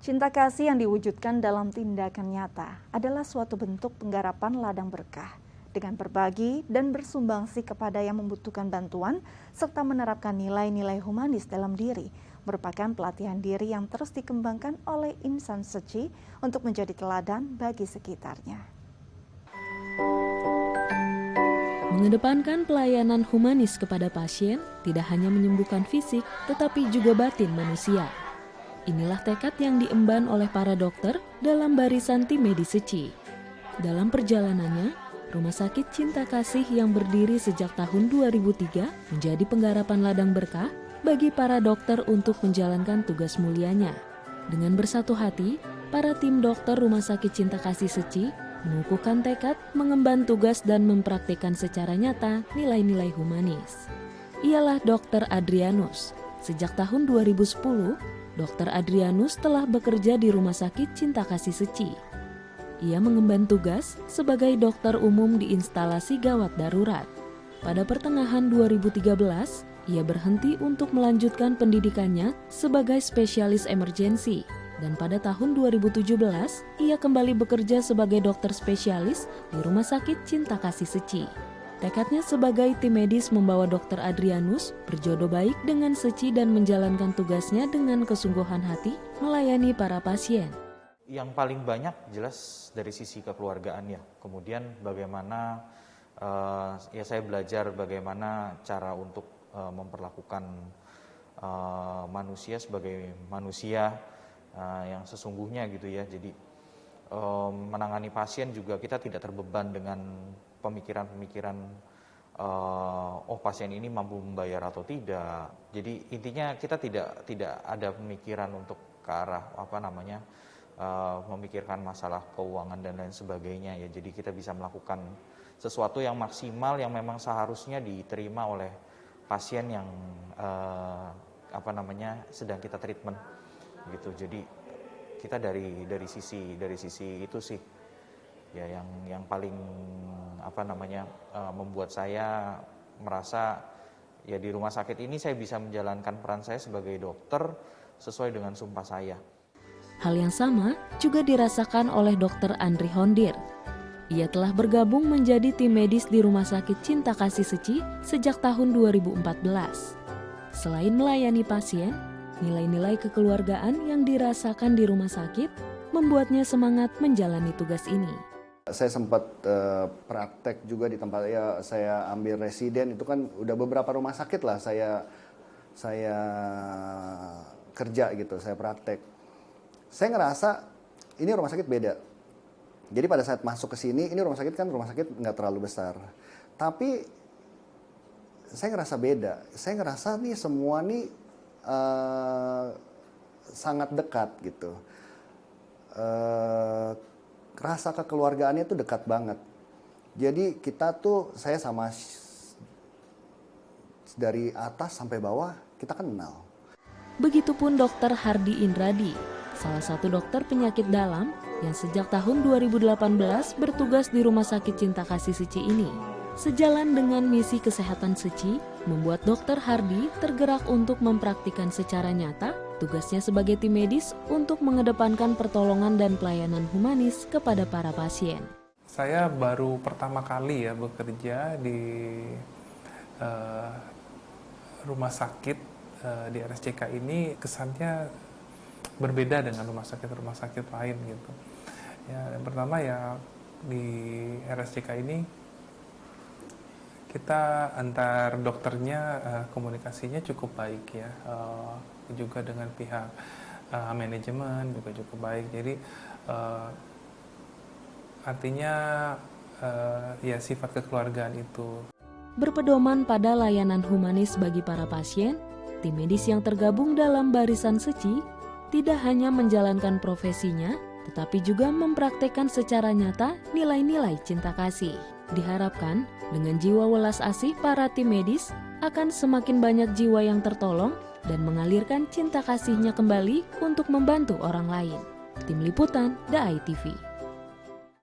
Cinta kasih yang diwujudkan dalam tindakan nyata adalah suatu bentuk penggarapan ladang berkah dengan berbagi dan bersumbangsi kepada yang membutuhkan bantuan serta menerapkan nilai-nilai humanis dalam diri merupakan pelatihan diri yang terus dikembangkan oleh insan suci untuk menjadi teladan bagi sekitarnya. Mengedepankan pelayanan humanis kepada pasien tidak hanya menyembuhkan fisik tetapi juga batin manusia. Inilah tekad yang diemban oleh para dokter dalam barisan tim medis Seci. Dalam perjalanannya, Rumah Sakit Cinta Kasih yang berdiri sejak tahun 2003 menjadi penggarapan ladang berkah bagi para dokter untuk menjalankan tugas mulianya. Dengan bersatu hati, para tim dokter Rumah Sakit Cinta Kasih Seci mengukuhkan tekad mengemban tugas dan mempraktikkan secara nyata nilai-nilai humanis. Ialah Dr. Adrianus. Sejak tahun 2010, Dr. Adrianus telah bekerja di Rumah Sakit Cinta Kasih Seci. Ia mengemban tugas sebagai dokter umum di instalasi gawat darurat. Pada pertengahan 2013, ia berhenti untuk melanjutkan pendidikannya sebagai spesialis emergensi. Dan pada tahun 2017, ia kembali bekerja sebagai dokter spesialis di Rumah Sakit Cinta Kasih Seci. Tekadnya sebagai tim medis membawa Dr. Adrianus berjodoh baik dengan Seci dan menjalankan tugasnya dengan kesungguhan hati melayani para pasien. Yang paling banyak jelas dari sisi kekeluargaan ya. Kemudian bagaimana ya saya belajar bagaimana cara untuk memperlakukan manusia sebagai manusia yang sesungguhnya gitu ya. Jadi menangani pasien juga kita tidak terbeban dengan pemikiran-pemikiran pasien ini mampu membayar atau tidak. Jadi intinya kita tidak ada pemikiran untuk ke arah memikirkan masalah keuangan dan lain sebagainya ya. Jadi kita bisa melakukan sesuatu yang maksimal yang memang seharusnya diterima oleh pasien yang sedang kita treatment gitu. Jadi kita dari sisi itu sih ya yang paling membuat saya merasa ya di rumah sakit ini saya bisa menjalankan peran saya sebagai dokter sesuai dengan sumpah saya. Hal yang sama juga dirasakan oleh Dr. Andri Hondir. Ia telah bergabung menjadi tim medis di Rumah Sakit Cinta Kasih Seci sejak tahun 2014. Selain melayani pasien, nilai-nilai kekeluargaan yang dirasakan di rumah sakit membuatnya semangat menjalani tugas ini. Saya sempat praktek juga di tempat saya ambil residen, itu kan udah beberapa rumah sakit lah saya kerja gitu, saya praktek. Saya ngerasa ini rumah sakit beda. Jadi pada saat masuk ke sini, ini rumah sakit nggak terlalu besar. Tapi saya ngerasa beda. Saya ngerasa nih semua nih sangat dekat gitu. Rasa kekeluargaannya tuh dekat banget. Jadi kita tuh, saya sama dari atas sampai bawah kita kenal. Begitupun Dr. Hardi Indradi, salah satu dokter penyakit dalam yang sejak tahun 2018 bertugas di Rumah Sakit Cinta Kasih Seci ini. Sejalan dengan misi kesehatan Seci, membuat Dr. Hardi tergerak untuk mempraktikkan secara nyata tugasnya sebagai tim medis untuk mengedepankan pertolongan dan pelayanan humanis kepada para pasien. Saya baru pertama kali ya bekerja di rumah sakit di RSCK ini, kesannya berbeda dengan rumah sakit lain gitu. Ya, yang pertama ya di RSCK ini kita antar dokternya komunikasinya cukup baik ya, juga dengan pihak manajemen juga cukup baik. Jadi artinya ya sifat kekeluargaan itu. Berpedoman pada layanan humanis bagi para pasien, tim medis yang tergabung dalam barisan Seci tidak hanya menjalankan profesinya, tetapi juga mempraktekkan secara nyata nilai-nilai cinta kasih. Diharapkan dengan jiwa welas asih para tim medis akan semakin banyak jiwa yang tertolong dan mengalirkan cinta kasihnya kembali untuk membantu orang lain. Tim Liputan, DAI TV.